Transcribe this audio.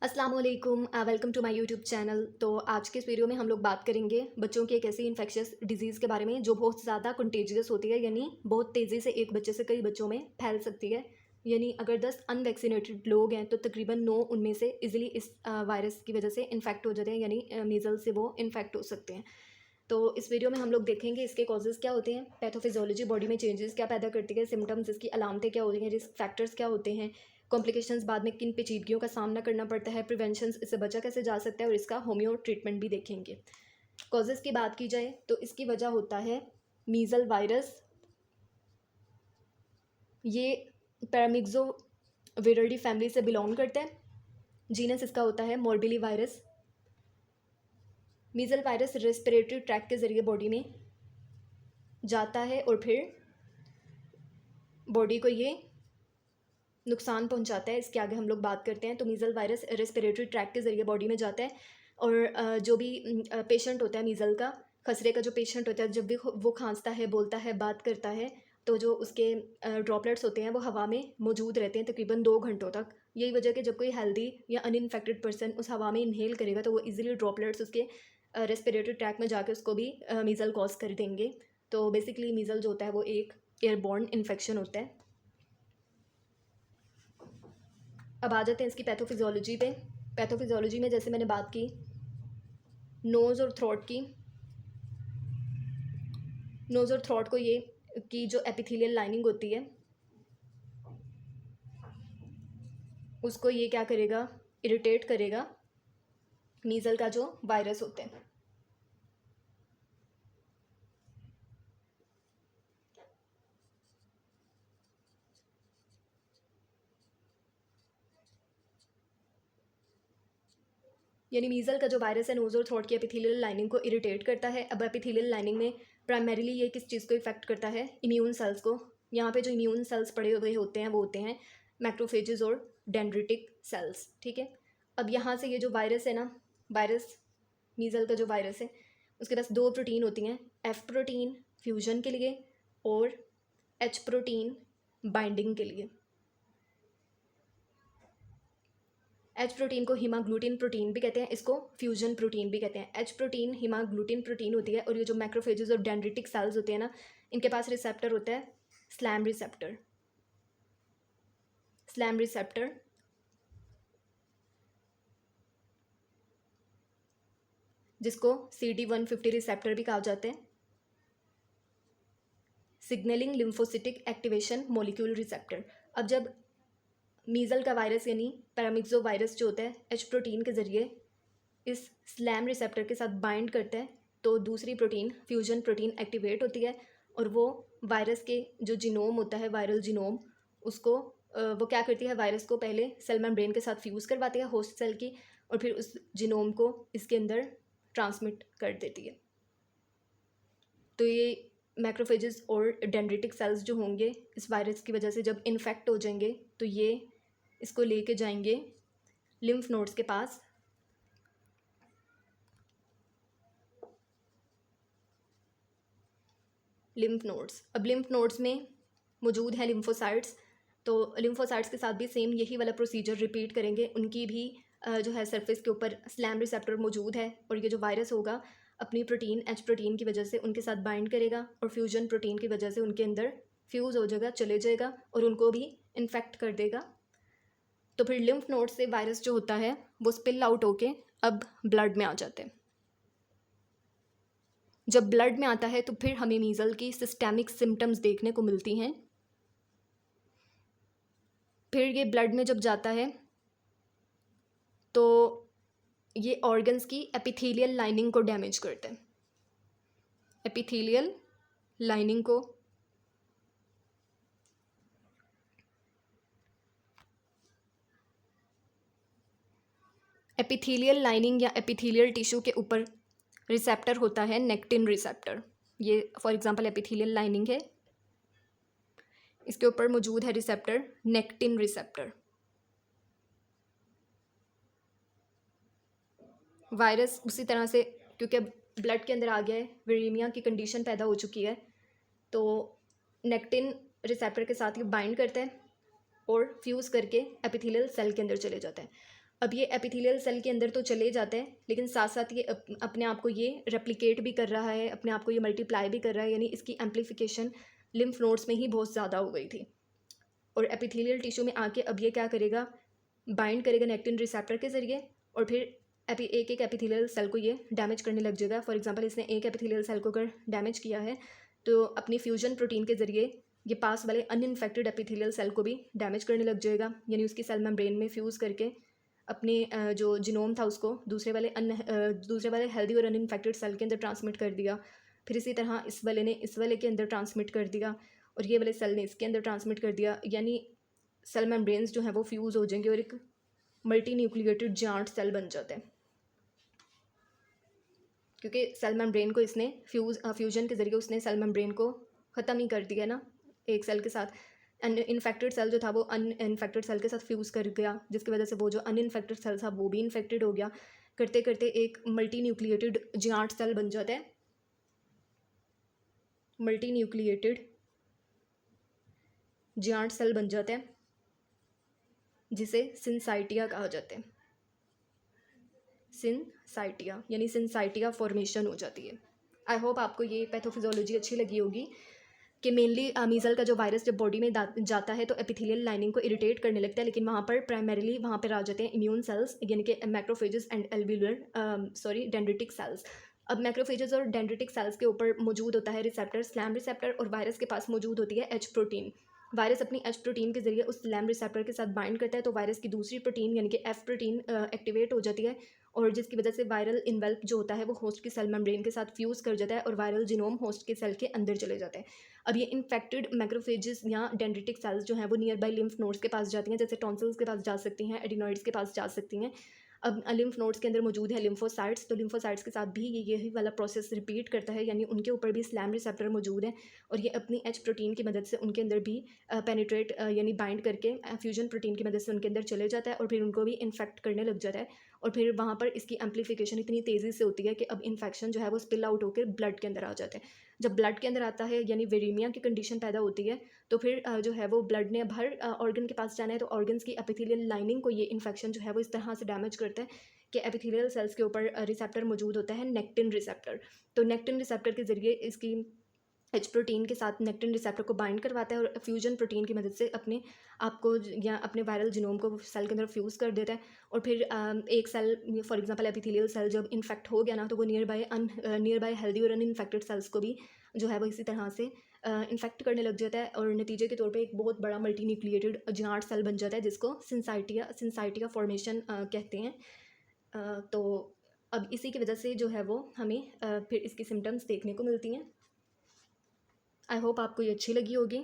अस्सलाम वालेकुम, welcome to my YouTube channel. तो आज के इस वीडियो में हम लोग बात करेंगे बच्चों की एक ऐसी इन्फेक्शियस डिजीज़ के बारे में जो बहुत ज़्यादा कंटेजियस होती है, यानी बहुत तेज़ी से एक बच्चे से कई बच्चों में फैल सकती है। यानी अगर 10 अनवैक्सीनेटेड लोग हैं तो तकरीबन 9 उनमें से इजीली इस वायरस की वजह से इन्फेक्ट हो जाते हैं, यानी मीज़ल्स से वो इन्फेक्ट हो सकते हैं। तो इस वीडियो में हम लोग देखेंगे इसके कॉजेज़ क्या होते हैं, पैथोफिजियोलॉजी बॉडी में चेंजेस क्या पैदा करती है, सिम्टम्स इसकी अलामतें क्या होती हैं, रिस्क फैक्टर्स क्या होते हैं, कॉम्प्लिकेशंस बाद में किन पेचीदगियों का सामना करना पड़ता है, प्रिवेंशन इससे बचा कैसे जा सकता है और इसका होम्यो ट्रीटमेंट भी देखेंगे। कॉजेज़ की बात की जाए तो इसकी वजह होता है मीज़ल वायरस। ये पैरामिक्सो विरडी फैमिली से बिलोंग करता है। जीनस इसका होता है morbilli virus. Measle virus respiratory tract के ज़रिए बॉडी में जाता है और फिर बॉडी को ये नुकसान पहुंचाता है। इसके आगे हम लोग बात करते हैं। तो मीज़ल वायरस रेस्पिरेटरी ट्रैक के ज़रिए बॉडी में जाता है और जो भी पेशेंट होता है मीज़ल का, खसरे का जो पेशेंट होता है, जब भी वो खांसता है, बोलता है, बात करता है, तो जो उसके ड्रॉपलेट्स होते हैं वो हवा में मौजूद रहते हैं तकरीबन 2 घंटों तक। यही वजह कि जब कोई हेल्दी या अनइन्फेक्टेड पर्सन उस हवा में इन्हेल करेगा तो वो इजीली ड्रॉपलेट्स उसके रेस्पिरेटरी ट्रैक में जाकर उसको भी मीज़ल कॉज कर देंगे। तो बेसिकली मीज़ल जो होता है वो एक एयरबॉर्न इन्फेक्शन होता है। अब आ जाते हैं इसकी पैथोफिजियोलॉजी पे। पैथोफिजियोलॉजी में जैसे मैंने बात की नोज़ और थ्रोट की, नोज़ और थ्रोट को ये की जो एपिथेलियल लाइनिंग होती है उसको ये क्या करेगा, इरिटेट करेगा मीज़ल का जो वायरस होता है। यानी मीज़ल का जो वायरस है नोज़ और थ्रोट की एपिथेलियल लाइनिंग को इरिटेट करता है। अब एपिथेलियल लाइनिंग में प्राइमरीली ये किस चीज़ को इफेक्ट करता है, इम्यून सेल्स को। यहाँ पे जो इम्यून सेल्स पड़े हुए होते हैं वो होते हैं मैक्रोफेजेस और डेंड्रिटिक सेल्स, ठीक है। अब यहाँ से ये जो वायरस है ना, वायरस मीज़ल का जो वायरस है उसके पास 2 प्रोटीन होती हैं, एफ प्रोटीन फ्यूजन के लिए और एच प्रोटीन बाइंडिंग के लिए। एच प्रोटीन को हीमाग्लूटिन प्रोटीन भी कहते हैं, इसको फ्यूजन प्रोटीन भी कहते हैं। एच प्रोटीन हीमाग्लूटिन प्रोटीन होती है और ये जो मैक्रोफेजेस और डेंड्रिटिक सेल्स होते हैं ना, इनके पास रिसेप्टर होता है स्लैम रिसेप्टर। स्लैम रिसेप्टर जिसको CD150 रिसेप्टर भी कहा जाता है। Signalling lymphocytic activation molecule receptor. अब जब मीज़ल का वायरस यानी पैरामिक्सो वायरस जो होता है एच प्रोटीन के ज़रिए इस स्लैम रिसेप्टर के साथ बाइंड करता है तो दूसरी प्रोटीन फ्यूजन प्रोटीन एक्टिवेट होती है और वो वायरस के जो जीनोम होता है, वायरल जीनोम, उसको वो क्या करती है, वायरस को पहले सेल मेम्ब्रेन के साथ फ्यूज़ करवाती है होस्ट सेल की और फिर उस जीनोम को इसके अंदर ट्रांसमिट कर देती है। तो ये मैक्रोफेजेस और डेंड्रिटिक सेल्स जो होंगे इस वायरस की वजह से जब इन्फेक्ट हो जाएंगे तो ये इसको लेके जाएंगे लिम्फ नोड्स के पास। लिम्फ नोड्स, अब लिम्फ नोड्स में मौजूद है लिम्फोसाइट्स, तो लिम्फोसाइट्स के साथ भी सेम यही वाला प्रोसीजर रिपीट करेंगे। उनकी भी जो है सरफेस के ऊपर स्लैम रिसेप्टर मौजूद है और ये जो वायरस होगा अपनी प्रोटीन एच प्रोटीन की वजह से उनके साथ बाइंड करेगा और फ्यूजन प्रोटीन की वजह से उनके अंदर फ्यूज़ हो जाएगा, चले जाएगा और उनको भी इन्फेक्ट कर देगा। तो फिर लिम्फ नोड से वायरस जो होता है वो स्पिल आउट होके अब ब्लड में आ जाते हैं। जब ब्लड में आता है तो फिर हमें मीज़ल की सिस्टेमिक सिम्टम्स देखने को मिलती हैं। फिर ये ब्लड में जब जाता है तो ये ऑर्गन्स की एपिथेलियल लाइनिंग को डैमेज करता है। एपिथेलियल लाइनिंग को एपिथेलियल लाइनिंग या एपिथेलियल टिश्यू के ऊपर रिसेप्टर होता है नेक्टिन रिसेप्टर। ये फॉर एग्जांपल एपिथेलियल लाइनिंग है, इसके ऊपर मौजूद है रिसेप्टर नेक्टिन रिसेप्टर। वायरस उसी तरह से क्योंकि अब ब्लड के अंदर आ गया है, विरीमिया की कंडीशन पैदा हो चुकी है, तो नेक्टिन रिसेप्टर के साथ ये बाइंड करता है और फ्यूज़ करके एपिथेलियल सेल के अंदर चले जाता है। अब ये एपिथेलियल सेल के अंदर तो चले जाता है, लेकिन साथ साथ ये अपने आप को ये रेप्लिकेट भी कर रहा है, अपने आप को ये मल्टीप्लाई भी कर रहा है, यानी इसकी एम्प्लीफिकेशन लिम्फ नोड्स में ही बहुत ज़्यादा हो गई थी। और एपिथेलियल टिश्यू में आके अब ये क्या करेगा, बाइंड करेगा नेक्टिन रिसेप्टर के ज़रिए, और फिर एक एक एपिथेलियल सेल को ये डैमेज करने लग जाएगा। फॉर एग्जांपल इसने एक एपिथेलियल सेल को अगर डैमेज किया है तो अपनी फ्यूजन प्रोटीन के ज़रिए ये पास वाले अनइन्फेक्टेड एपिथेलियल सेल को भी डैमेज करने लग जाएगा, यानी उसकी सेल मेम्ब्रेन में फ्यूज़ करके अपने जो जिनोम था उसको दूसरे वाले हेल्दी और अनइन्फेक्टेड सेल के अंदर ट्रांसमिट कर दिया। फिर इसी तरह इस वाले ने इस वाले के अंदर ट्रांसमिट कर दिया, और ये वाले सेल ने इसके अंदर ट्रांसमिट कर दिया, यानी सेल मेम्ब्रेन्स जो हैं वो फ्यूज़ हो जाएंगे और एक मल्टी न्यूक्लिएटेड जायंट सेल बन जाते हैं, क्योंकि सेल मेम्ब्रेन को इसने फ्यूजन के ज़रिए उसने सेल मेम्ब्रेन को ख़त्म ही कर दिया ना, एक सेल के साथ इन्फेक्टेड सेल जो था वो अनइन्फेक्टेड सेल के साथ फ्यूज़ कर गया, जिसकी वजह से वो जो अनइन्फेक्टेड सेल था वो भी इन्फेक्टेड हो गया। करते करते एक मल्टी न्यूक्लिएटेड जायंट सेल बन जाता है, मल्टी न्यूक्लिएटेड जायंट सेल बन जाता है, जिसे सिंसाइटिया कहा जाता है। सिंसाइटिया यानी सिंसाइटिया फॉर्मेशन हो जाती है। आई होप आपको ये पैथोफिजियोलॉजी अच्छी लगी होगी कि मेनली मीज़ल का जो वायरस जब बॉडी में जाता है तो एपिथेलियल लाइनिंग को इरिटेट करने लगता है, लेकिन वहाँ पर प्राइमरीली वहाँ पर आ जाते हैं इम्यून सेल्स, यानी कि मैक्रोफेजेस एंड डेंड्रिटिक सेल्स। अब मैक्रोफेजेस और डेंड्रिटिक सेल्स के ऊपर मौजूद होता है रिसेप्टर, स्लैम रिसेप्टर, और वायरस के पास मौजूद होती है एच प्रोटीन। वायरस अपनी एच प्रोटीन के जरिए उस स्लैम रिसेप्टर के साथ बाइंड करता है, तो वायरस की दूसरी प्रोटीन यानी कि एफ प्रोटीन एक्टिवेट हो जाती है, और जिसकी वजह से वायरल इन्वेल्प जो होता है वो होस्ट की सेल मेम्ब्रेन के साथ फ्यूज़ कर जाता है और वायरल जिनोम होस्ट के सेल के अंदर चले जाते हैं। अब ये इन्फेक्टेड मैक्रोफेजेस या डेंड्रिटिक सेल्स जो हैं वो नियर बाई लिम्फ नोड्स के पास जाती हैं, जैसे टॉन्सिल्स के पास जा सकती हैं, एडिनॉइड्स के पास जा सकती हैं। अब लिम्फ नोड्स के अंदर मौजूद है लिम्फोसाइट्स, तो लिम्फोसाइट्स के साथ भी ये यही वाला प्रोसेस रिपीट करता है, यानी उनके ऊपर भी स्लैम रिसेप्टर मौजूद है, और ये अपनी एच प्रोटीन की मदद से उनके अंदर भी पेनिट्रेट यानी बाइंड करके फ्यूजन प्रोटीन की मदद से उनके अंदर चले जाता है, और फिर उनको भी इन्फेक्ट करने लग जाता है, और फिर वहाँ पर इसकी एम्प्लीफिकेशन इतनी तेज़ी से होती है कि अब इन्फेक्शन जो है वो स्पिल आउट होकर ब्लड के अंदर आ जाता है। जब ब्लड के अंदर आता है यानी वेरीमिया की कंडीशन पैदा होती है, तो फिर जो है वो ब्लड ने अब हर ऑर्गन के पास जाना है, तो ऑर्गन्स की एपिथेलियल लाइनिंग को ये इन्फेक्शन जो है वो इस तरह से डैमेज करता है कि एपिथेलियल सेल्स के ऊपर रिसेप्टर मौजूद होता है, नेक्टिन रिसेप्टर। तो नेक्टिन रिसेप्टर के ज़रिए इसकी एच प्रोटीन के साथ नेक्टिन रिसेप्टर को बाइंड करवाता है, और फ्यूजन प्रोटीन की मदद से अपने आप को या अपने वायरल जिनोम को सेल के अंदर फ्यूज़ कर देता है, और फिर एक cell for example epithelial cell जब इन्फेक्ट हो गया ना, तो वो नियर बाय हेल्दी और अनइन्फेक्टेड सेल्स को भी जो है वो इसी तरह से इन्फेक्ट करने लग जाता है, और नतीजे के तौर पे एक बहुत बड़ा मल्टी न्यूक्लिएटेड जायंट सेल बन जाता है, जिसको सिंसाइटिया फॉर्मेशन कहते हैं। तो अब इसी की वजह से जो है वो हमें फिर इसकी सिम्टम्स देखने को मिलती हैं। आई होप आपको ये अच्छी लगी होगी।